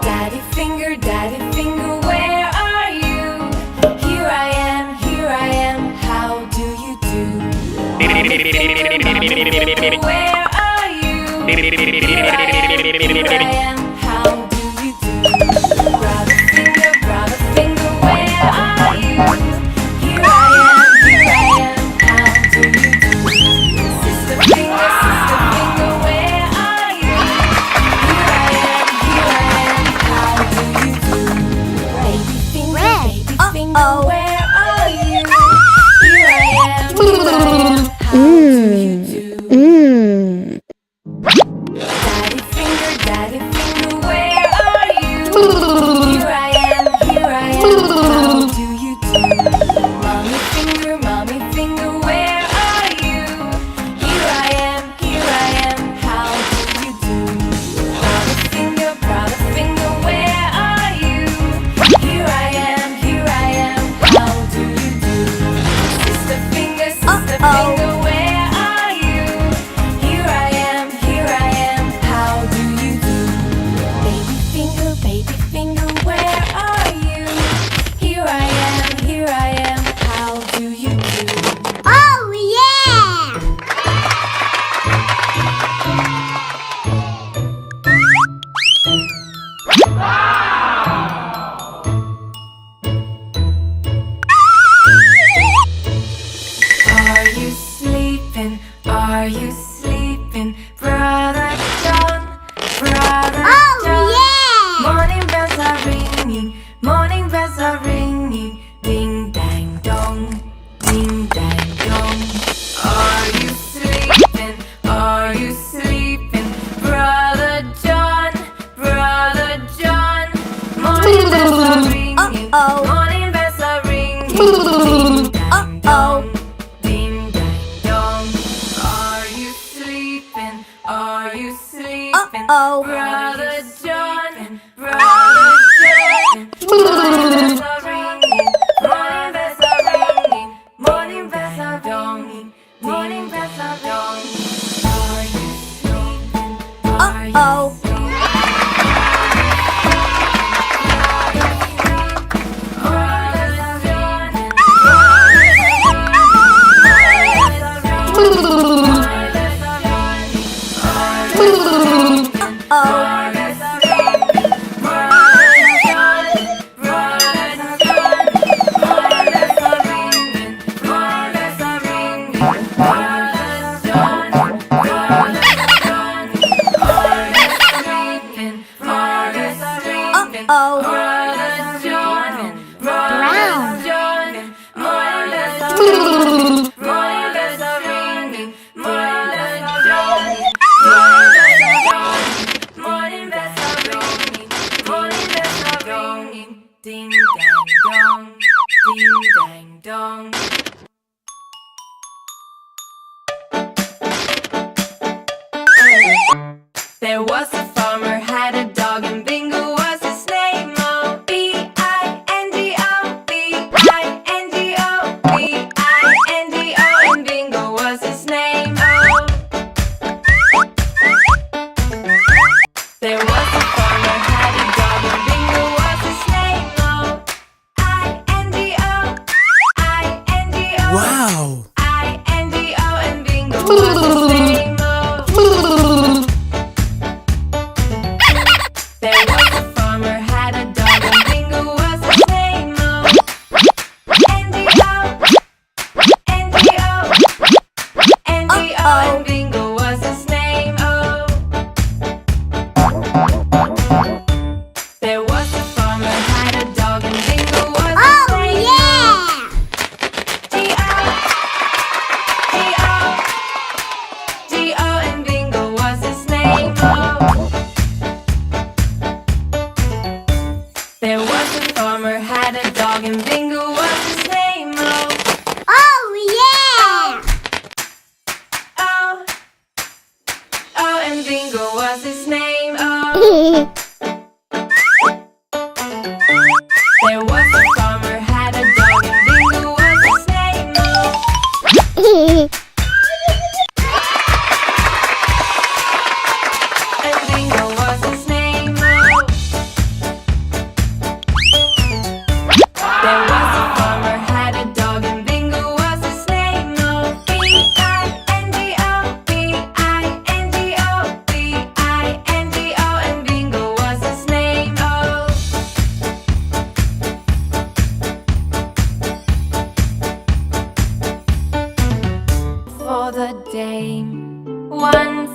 Daddy finger, where are you? Here I am, how do you do? Mommy finger, where are you? Here I am, how do you do? Brother finger, where are you? Here I am, how do you do? Sister finger, where are you? Here I am, how do you do? Baby finger, where are you? Here I am, how do you do? Daddy finger, where are you? Here I am, how do you do? Mommy finger, where are you? Here I am, how do you do? Brother finger, where are you? Here I am, how do you do? Sister finger, where are you? Here I am, how do you do? Baby finger, where are you? Here I am, how do you do? Oh, yeah! Are you sleeping? Are you sleeping? Brother John, Oh, yeah! Morning bells are ringing, morning bells are ringing. Ding dang dong, ding dang dong. Are you sleeping? Are you sleeping? Brother John, morning bells are ringing, morning bells are ringing. Ding dang dong, ding dang dong. Are you sleeping? Are you sleeping? Brother John, morning bells are ringing, morning bells are ringing, morning bells are ringing, morning bells are ringing. Are you sleeping? Are you sleeping? Ding dang dong, ding dang dong. There was a farmer, had a dog, and Bingo was his name. Oh, B-I-N-G-O, B-I-N-G-O, B-I-N-G-O, and Bingo was his name. Oh, there was a farmer, had a dog, and Bingo was his name. Oh, I-N-G-O, I-N-G-O, Wow! I-N-G-O, and Bingo was his name. Oh. There was a farmer, had a dog, and Bingo was his name. Oh, N-D-O, N-D-O, N-D-O, and Bingo was his name. Oh, there was a farmer, had a dog, and Bingo was his Oh, name. yeah! D-O, D-O, D-O, and Bingo was his name. Oh. There was a farmer, had a dog, and Bingo was his name. Oh, Oh, yeah! oh, oh, and Bingo was his name. Oh, there was a farmer, had a dog, and Bingo was his name. Oh, day. One